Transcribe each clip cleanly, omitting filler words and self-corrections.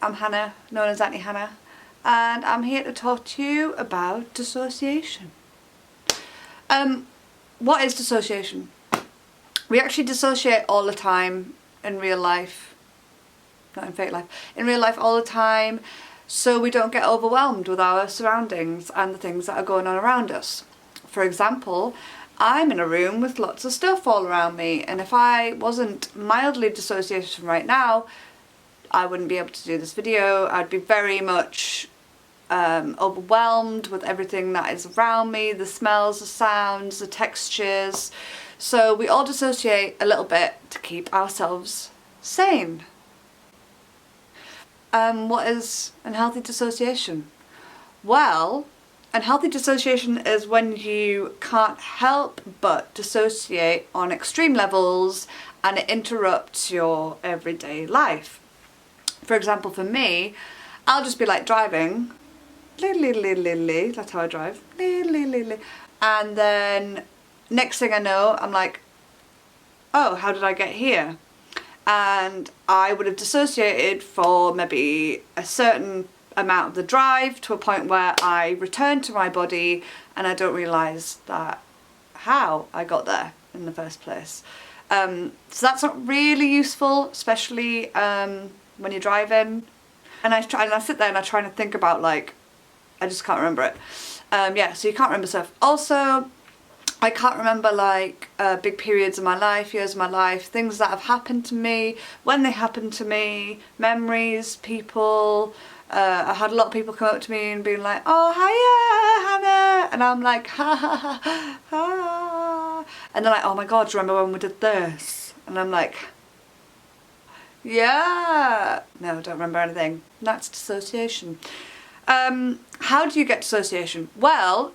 I'm Hannah, known as Auntie Hannah, and I'm here to talk to you about dissociation. What is dissociation? We actually dissociate all the time in real life, not in fake life, in real life all the time, so we don't get overwhelmed with our surroundings and the things that are going on around us. For example, I'm in a room with lots of stuff all around me, and if I wasn't mildly dissociated from right now, I wouldn't be able to do this video. I'd be very much overwhelmed with everything that is around me, the smells, the sounds, the textures. So we all dissociate a little bit to keep ourselves sane. What is unhealthy dissociation? Well, unhealthy dissociation is when you can't help but dissociate on extreme levels and it interrupts your everyday life. For example, for me, I'll just be like driving, that's how I drive, and then next thing I know, I'm like, oh, how did I get here? And I would have dissociated for maybe a certain amount of the drive to a point where I return to my body and I don't realise that how I got there in the first place. So that's not really useful, especially when you're driving. And I sit there and I try to think about, like, I just can't remember it. Yeah, so you can't remember stuff. Also, I can't remember like big periods of my life, years of my life, things that have happened to me, when they happened to me, memories, people. I had a lot of people come up to me and being like, oh, hiya, Hannah. And I'm like, ha, ha, ha, ha. And they're like, oh my God, do you remember when we did this? And I'm like, yeah. No, I don't remember anything. That's dissociation. How do you get dissociation? Well,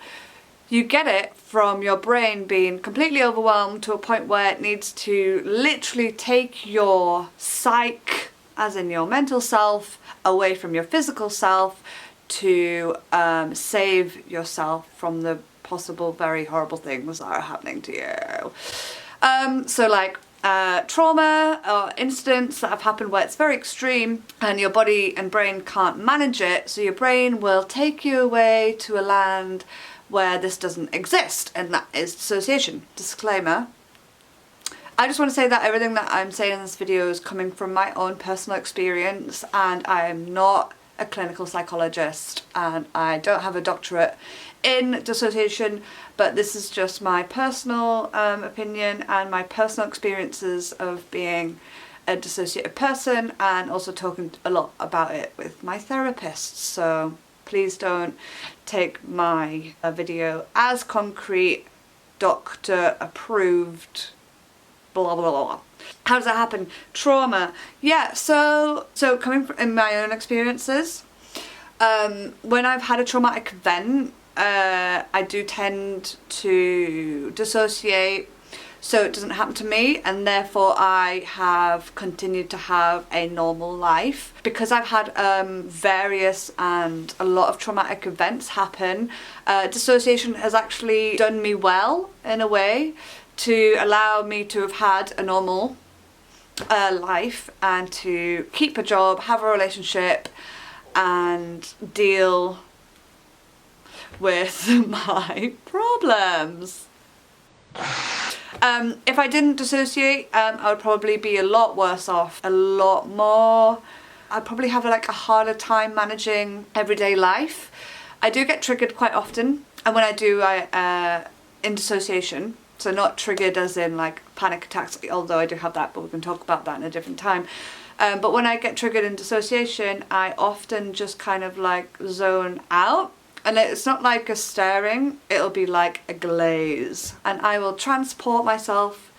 you get it from your brain being completely overwhelmed to a point where it needs to literally take your psyche, as in your mental self, away from your physical self to save yourself from the possible very horrible things that are happening to you. So like trauma or incidents that have happened where it's very extreme and your body and brain can't manage it, so your brain will take you away to a land where this doesn't exist, and that is dissociation. Disclaimer. I just want to say that everything that I'm saying in this video is coming from my own personal experience, and I am not a clinical psychologist and I don't have a doctorate in dissociation, but this is just my personal opinion and my personal experiences of being a dissociated person, and also talking a lot about it with my therapist. So please don't take my video as concrete, doctor approved, blah blah blah. How does that happen? Trauma. Yeah, so coming from in my own experiences, when I've had a traumatic event, I do tend to dissociate so it doesn't happen to me, and therefore I have continued to have a normal life. Because I've had various and a lot of traumatic events happen, dissociation has actually done me well in a way to allow me to have had a normal life and to keep a job, have a relationship and deal with my problems. If I didn't dissociate, I would probably be a lot worse off, a lot more. I'd probably have like a harder time managing everyday life. I do get triggered quite often, and when I do, in dissociation, so not triggered as in like panic attacks, although I do have that, but we can talk about that in a different time. But when I get triggered in dissociation, I often just kind of like zone out. And it's not like a staring, it'll be like a glaze. And I will transport myself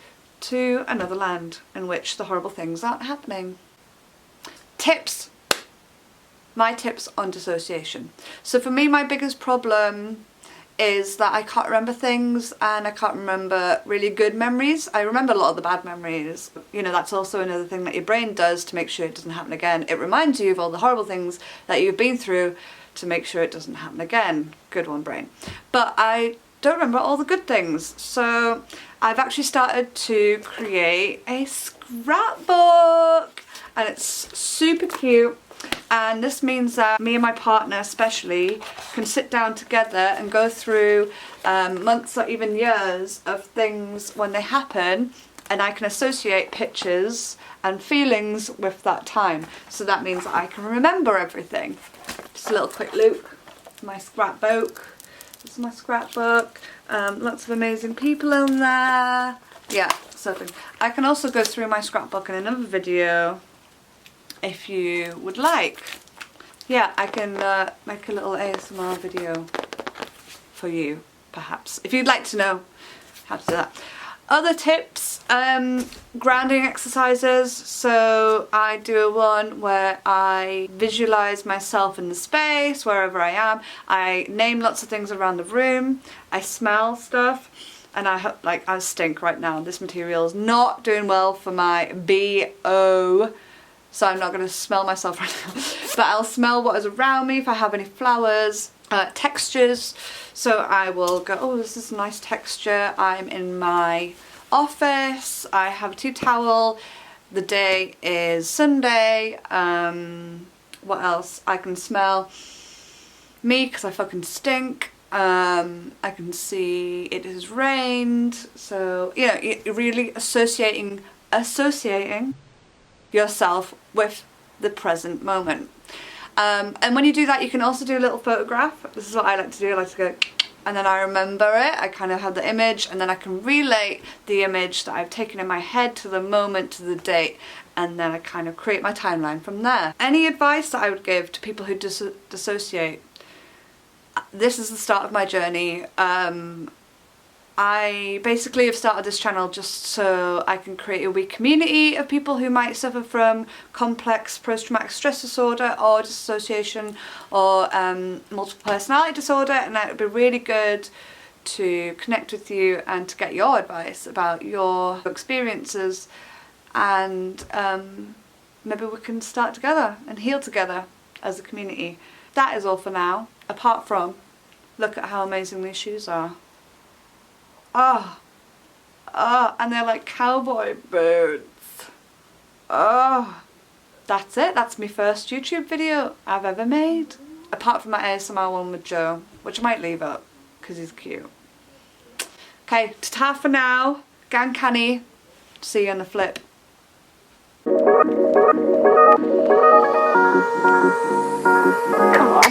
to another land in which the horrible things aren't happening. Tips. My tips on dissociation. So for me, my biggest problem is that I can't remember things, and I can't remember really good memories. I remember a lot of the bad memories. You know, that's also another thing that your brain does to make sure it doesn't happen again. It reminds you of all the horrible things that you've been through to make sure it doesn't happen again. Good one, brain. But I don't remember all the good things. So I've actually started to create a scrapbook, and it's super cute. And this means that me and my partner especially can sit down together and go through months or even years of things when they happen, and I can associate pictures and feelings with that time. So that means I can remember everything. Just a little quick look. My scrapbook. This is my scrapbook. Lots of amazing people in there. Yeah, so I can also go through my scrapbook in another video if you would like. Yeah, I can make a little ASMR video for you, perhaps, if you'd like to know how to do that. Other tips, grounding exercises. So I do one where I visualise myself in the space, wherever I am. I name lots of things around the room. I smell stuff. And I stink right now. This material is not doing well for my BO. So I'm not going to smell myself right now. But I'll smell what is around me, if I have any flowers, textures. So I will go, oh, this is a nice texture. I'm in my office. I have a tea towel. The day is Sunday. What else? I can smell me because I fucking stink. I can see it has rained. So, you know, you're really associating yourself with the present moment. And when you do that, you can also do a little photograph. This is what I like to do. I like to go, and then I remember it. I kind of have the image, and then I can relate the image that I've taken in my head to the moment, to the date, and then I kind of create my timeline from there. Any advice that I would give to people who dissociate? This is the start of my journey. I basically have started this channel just so I can create a wee community of people who might suffer from complex post-traumatic stress disorder or dissociation or multiple personality disorder, and it would be really good to connect with you and to get your advice about your experiences, and maybe we can start together and heal together as a community. That is all for now, apart from look at how amazing these shoes are. And they're like cowboy boots. That's it. That's my first YouTube video I've ever made. Apart from my ASMR one with Joe, which I might leave up because he's cute. Okay, ta-ta for now. Gang canny. See you on the flip. Come on.